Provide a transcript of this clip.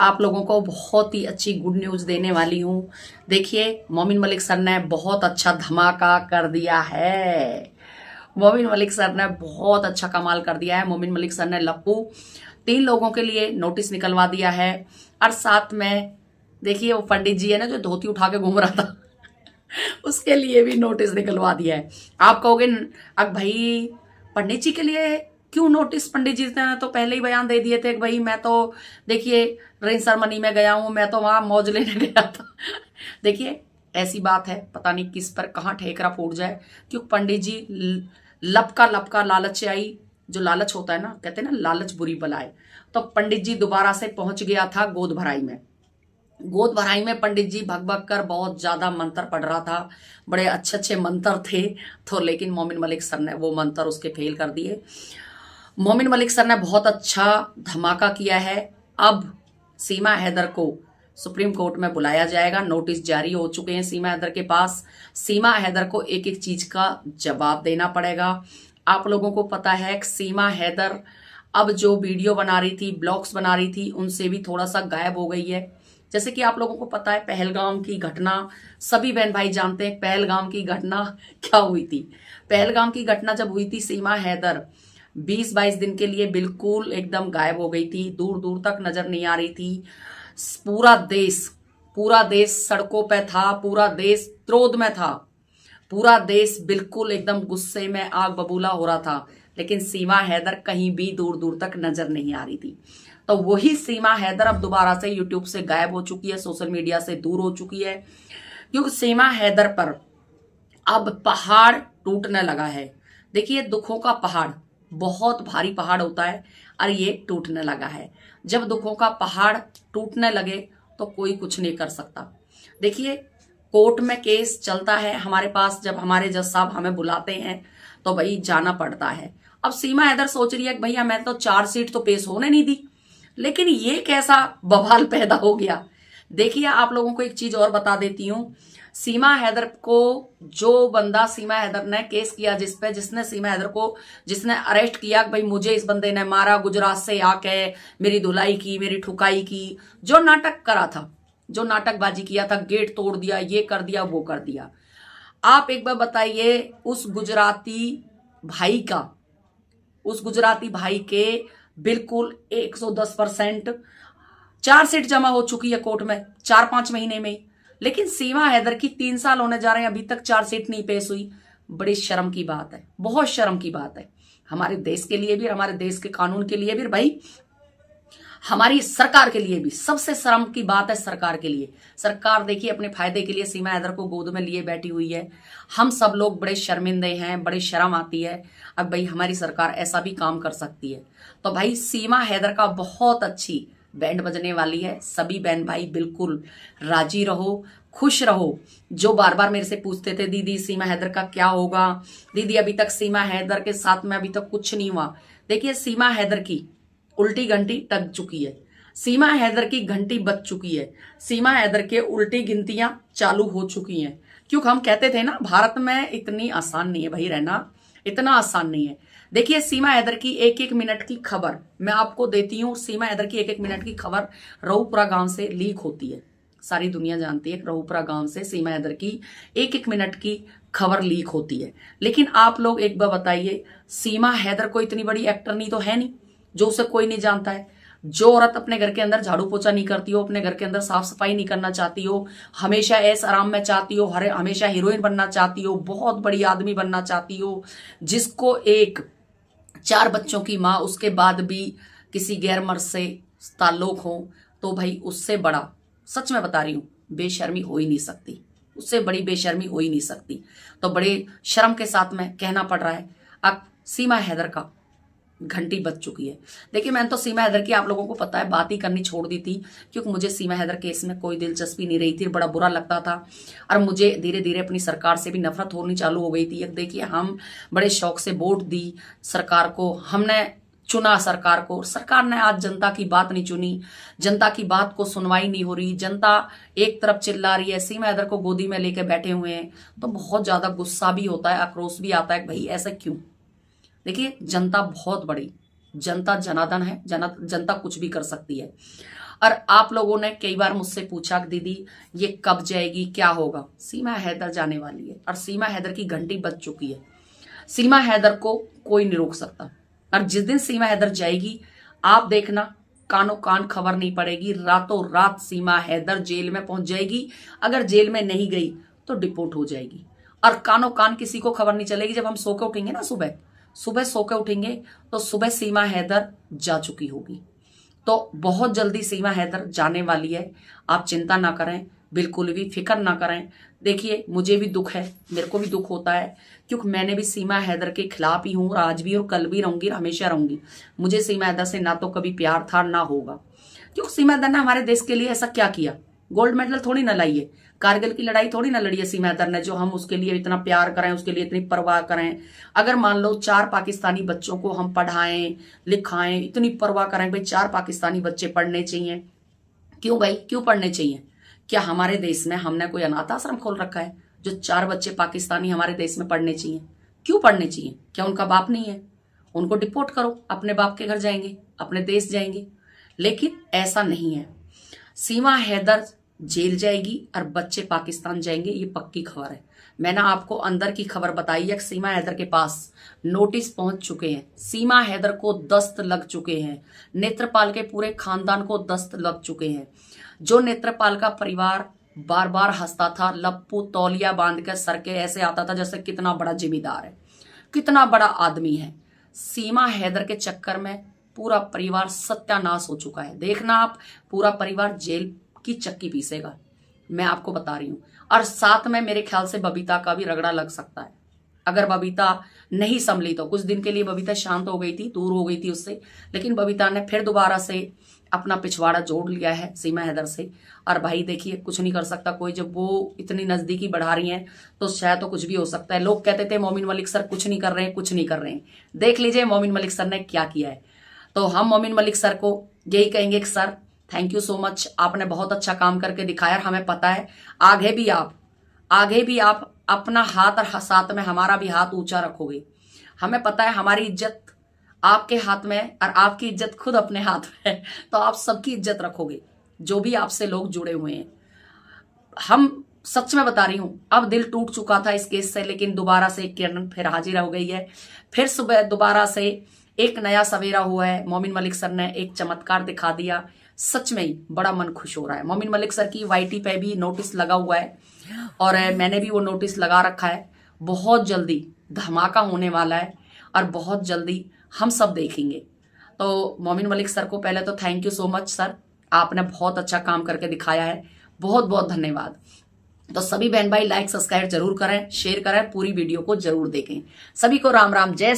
आप लोगों को बहुत ही अच्छी गुड न्यूज देने वाली हूँ। देखिए, मोमिन मलिक सर ने बहुत अच्छा धमाका कर दिया है। मोमिन मलिक सर ने बहुत अच्छा कमाल कर दिया है। मोमिन मलिक सर ने लप्पू 3 लोगों के लिए नोटिस निकलवा दिया है। और साथ में देखिए, वो पंडित जी है ना जो धोती उठा के घूम रहा था उसके लिए भी नोटिस निकलवा दिया है। आप कहोगे अब भाई पंडित जी के लिए क्यों नोटिस? पंडित जी ने तो पहले ही बयान दे दिए थे कि भाई मैं तो देखिए रिंग सेरेमनी में गया हूं, मैं तो वहां मौज लेने गया था देखिए, ऐसी बात है, पता नहीं किस पर कहां ठेकरा फूट जाए। क्यों पंडित जी लपका लपका लालच आई। जो लालच होता है ना, कहते हैं ना लालच बुरी बलाए। तो पंडित जी दोबारा से पहुंच गया था गोद भराई में। गोद भराई में पंडित जी भग भग कर बहुत ज्यादा मंत्र पढ़ रहा था। बड़े अच्छे अच्छे मंत्र थे। तो लेकिन मोमिन मलिक सर ने वो मंत्र उसके फेल कर दिए। मोमिन मलिक सर ने बहुत अच्छा धमाका किया है। अब सीमा हैदर को सुप्रीम कोर्ट में बुलाया जाएगा। नोटिस जारी हो चुके हैं सीमा हैदर के पास। सीमा हैदर को एक एक चीज का जवाब देना पड़ेगा। आप लोगों को पता है कि सीमा हैदर अब जो वीडियो बना रही थी, ब्लॉग्स बना रही थी, उनसे भी थोड़ा सा गायब हो गई है। जैसे कि आप लोगों को पता है पहलगाम की घटना, सभी बहन भाई जानते हैं पहलगाम की घटना क्या हुई थी। पहलगाम की घटना जब हुई थी, सीमा हैदर 20-22 दिन के लिए बिल्कुल एकदम गायब हो गई थी, दूर दूर तक नजर नहीं आ रही थी। पूरा देश सड़कों पे था, पूरा देश क्रोध में था, पूरा देश बिल्कुल एकदम गुस्से में आग बबूला हो रहा था। लेकिन सीमा हैदर कहीं भी दूर दूर तक नजर नहीं आ रही थी। तो वही सीमा हैदर अब दोबारा से यूट्यूब से गायब हो चुकी है, सोशल मीडिया से दूर हो चुकी है। क्योंकि सीमा हैदर पर अब पहाड़ टूटने लगा है। देखिए, दुखों का पहाड़ बहुत भारी पहाड़ होता है और ये टूटने लगा है। जब दुखों का पहाड़ टूटने लगे तो कोई कुछ नहीं कर सकता। देखिए, कोर्ट में केस चलता है हमारे पास, जब हमारे जज साहब हमें बुलाते हैं तो भाई जाना पड़ता है। अब सीमा हैदर सोच रही है कि भैया मैं तो चार्जशीट तो पेश होने नहीं दी, लेकिन ये कैसा बवाल पैदा हो गया। देखिए, आप लोगों को एक चीज और बता देती हूं। सीमा हैदर को जो बंदा सीमा हैदर ने केस किया, जिसने सीमा हैदर को जिसने अरेस्ट किया कि भाई मुझे इस बंदे ने मारा, गुजरात से आके मेरी धुलाई की, मेरी ठुकाई की, जो नाटक करा था, जो नाटकबाजी किया था, गेट तोड़ दिया, ये कर दिया, वो कर दिया। आप एक बार बताइए, उस गुजराती भाई के बिल्कुल 110% चार्जशीट जमा हो चुकी है कोर्ट में 4-5 महीने में। लेकिन सीमा हैदर की 3 साल होने जा रहे हैं, अभी तक चार्जशीट नहीं पेश हुई। बड़ी शर्म की बात है, बहुत शर्म की बात है हमारे देश के लिए भी, हमारे देश के कानून के लिए भी, भाई हमारी सरकार के लिए भी। सबसे शर्म की बात है सरकार के लिए। सरकार देखिए अपने फायदे के लिए सीमा हैदर को गोद में लिए बैठी हुई है। हम सब लोग बड़े शर्मिंदे हैं, बड़े शर्म आती है। अब भाई हमारी सरकार ऐसा भी काम कर सकती है। तो भाई सीमा हैदर का बहुत अच्छी बैंड बजने वाली है। सभी बहन भाई बिल्कुल राजी रहो, खुश रहो। जो बार बार मेरे से पूछते थे दीदी सीमा हैदर का क्या होगा, दीदी अभी तक सीमा हैदर के साथ में अभी तक कुछ नहीं हुआ। देखिए, सीमा हैदर की उल्टी घंटी टक चुकी है, सीमा हैदर की घंटी बज चुकी है, सीमा हैदर के उल्टी गिनतियां चालू हो चुकी हैं। क्योंकि हम कहते थे ना भारत में इतनी आसान नहीं है भाई रहना, इतना आसान नहीं है। देखिए, सीमा हैदर की एक एक मिनट की खबर मैं आपको देती हूँ। सीमा हैदर की एक एक मिनट की खबर रऊपुरा गांव से लीक होती है। सारी दुनिया जानती है रऊपुरा गांव से सीमा हैदर की एक एक मिनट की खबर लीक होती है। लेकिन आप लोग एक बार बताइए, सीमा हैदर को इतनी बड़ी एक्टर नहीं तो है नहीं जो उसे कोई नहीं जानता है। जो औरत अपने घर के अंदर झाड़ू पोछा नहीं करती हो, अपने घर के अंदर साफ सफाई नहीं करना चाहती हो, हमेशा ऐस आराम में चाहती हो, हमेशा हीरोइन बनना चाहती हो, बहुत बड़ी आदमी बनना चाहती हो, जिसको 4 बच्चों की माँ, उसके बाद भी किसी गैर मर्द से ताल्लुक हो, तो भाई उससे बड़ा, सच में बता रही हूं, बेशर्मी हो ही नहीं सकती। उससे बड़ी बेशर्मी हो ही नहीं सकती। तो बड़े शर्म के साथ में कहना पड़ रहा है, अब सीमा हैदर का घंटी बज चुकी है। देखिए, मैंने तो सीमा हैदर की, आप लोगों को पता है, बात ही करनी छोड़ दी थी। क्योंकि मुझे सीमा हैदर केस में कोई दिलचस्पी नहीं रही थी, बड़ा बुरा लगता था। और मुझे धीरे धीरे अपनी सरकार से भी नफरत होनी चालू हो गई थी। देखिए, हम बड़े शौक से वोट दी सरकार को, हमने चुना सरकार को, सरकार ने आज जनता की बात नहीं चुनी, जनता की बात को सुनवाई नहीं हो रही, जनता एक तरफ चिल्ला रही है, सीमा हैदर को गोदी में लेके बैठे हुए हैं। तो बहुत ज्यादा गुस्सा भी होता है, आक्रोश भी आता है, भाई ऐसा क्यों। देखिए, जनता बहुत बड़ी, जनता जनार्दन है, जनता कुछ भी कर सकती है। और आप लोगों ने कई बार मुझसे पूछा कि दीदी ये कब जाएगी, क्या होगा। सीमा हैदर जाने वाली है और सीमा हैदर की घंटी बज चुकी है। सीमा हैदर को कोई नहीं रोक सकता और जिस दिन सीमा हैदर जाएगी आप देखना, कानों कान खबर नहीं पड़ेगी, रातों रात सीमा हैदर जेल में पहुंच जाएगी। अगर जेल में नहीं गई तो डिपोर्ट हो जाएगी और कानों कान किसी को खबर नहीं चलेगी। जब हम सो के उठेंगे ना, सुबह सुबह सो के उठेंगे तो सुबह सीमा हैदर जा चुकी होगी। तो बहुत जल्दी सीमा हैदर जाने वाली है। आप चिंता ना करें, बिल्कुल भी फिक्र ना करें। देखिए मुझे भी दुख है, मेरे को भी दुख होता है, क्योंकि मैंने भी सीमा हैदर के खिलाफ ही हूं, आज भी और कल भी रहूंगी, हमेशा रहूंगी। मुझे सीमा हैदर से ना तो कभी प्यार था ना होगा, क्योंकि सीमा हैदर ने हमारे देश के लिए ऐसा क्या किया। गोल्ड मेडल थोड़ी ना लाई है, कारगिल की लड़ाई थोड़ी ना लड़ी है सीमा हैदर ने जो हम उसके लिए इतना प्यार करें, उसके लिए इतनी परवाह करें। अगर मान लो 4 पाकिस्तानी बच्चों को हम पढ़ाएं लिखाएं, इतनी परवाह करें भाई 4 पाकिस्तानी बच्चे पढ़ने चाहिए, क्यों भाई, क्यों पढ़ने चाहिए। क्या हमारे देश में हमने कोई अनाथ आश्रम खोल रखा है जो 4 बच्चे पाकिस्तानी हमारे देश में पढ़ने चाहिए? क्यों पढ़ने चाहिए? क्या उनका बाप नहीं है? उनको डिपोर्ट करो, अपने बाप के घर जाएंगे, अपने देश जाएंगे। लेकिन ऐसा नहीं है। सीमा हैदर जेल जाएगी और बच्चे पाकिस्तान जाएंगे, ये पक्की खबर है। मैंने आपको अंदर की खबर बताई है कि सीमा हैदर के पास नोटिस पहुंच चुके हैं, सीमा हैदर को दस्त लग चुके हैं, नेत्रपाल के पूरे खानदान को दस्त लग चुके हैं। जो नेत्रपाल का परिवार बार बार हंसता था, लप्पू तौलिया बांध कर सर के ऐसे आता था जैसे कितना बड़ा जिम्मेदार है, कितना बड़ा आदमी है। सीमा हैदर के चक्कर में पूरा परिवार सत्यानाश हो चुका है। देखना आप, पूरा परिवार जेल की चक्की पीसेगा, मैं आपको बता रही हूं। और साथ में मेरे ख्याल से बबीता का भी रगड़ा लग सकता है। अगर बबीता नहीं संभली तो, कुछ दिन के लिए बबीता शांत हो गई थी, दूर हो गई थी उससे, लेकिन बबीता ने फिर दोबारा से अपना पिछवाड़ा जोड़ लिया है सीमा हैदर से। और भाई देखिए कुछ नहीं कर सकता कोई, जब वो इतनी नजदीकी बढ़ा रही हैं तो शायद तो कुछ भी हो सकता है। लोग कहते थे मोमिन मलिक सर कुछ नहीं कर रहे हैं, कुछ नहीं कर रहे हैं। देख लीजिए मोमिन मलिक सर ने क्या किया है। तो हम मोमिन मलिक सर को यही कहेंगे कि sir thank you so much, आपने बहुत अच्छा काम करके दिखाया। हमें पता है आगे भी आप अपना हाथ और साथ में हमारा भी हाथ ऊंचा रखोगे। हमें पता है हमारी इज्जत आपके हाथ में और आपकी इज्जत खुद अपने हाथ में है, तो आप सबकी इज्जत रखोगे जो भी आपसे लोग जुड़े हुए हैं। हम सच में बता रही हूं, अब दिल टूट चुका था इस केस से, लेकिन दोबारा से किरण फिर हाजिर हो गई है। फिर सुबह दोबारा से एक नया सवेरा हुआ है। मोमिन मलिक सर ने एक चमत्कार दिखा दिया, सच में ही बड़ा मन खुश हो रहा है। मोमिन मलिक सर की वाईटी पे भी नोटिस लगा हुआ है और मैंने भी वो नोटिस लगा रखा है। बहुत जल्दी धमाका होने वाला है और बहुत जल्दी हम सब देखेंगे। तो मोमिन मलिक सर को पहले तो thank you so much sir, आपने बहुत अच्छा काम करके दिखाया है, बहुत बहुत धन्यवाद। तो सभी बहन भाई लाइक सब्सक्राइब जरूर करें, शेयर करें, पूरी वीडियो को जरूर देखें। सभी को राम राम, जय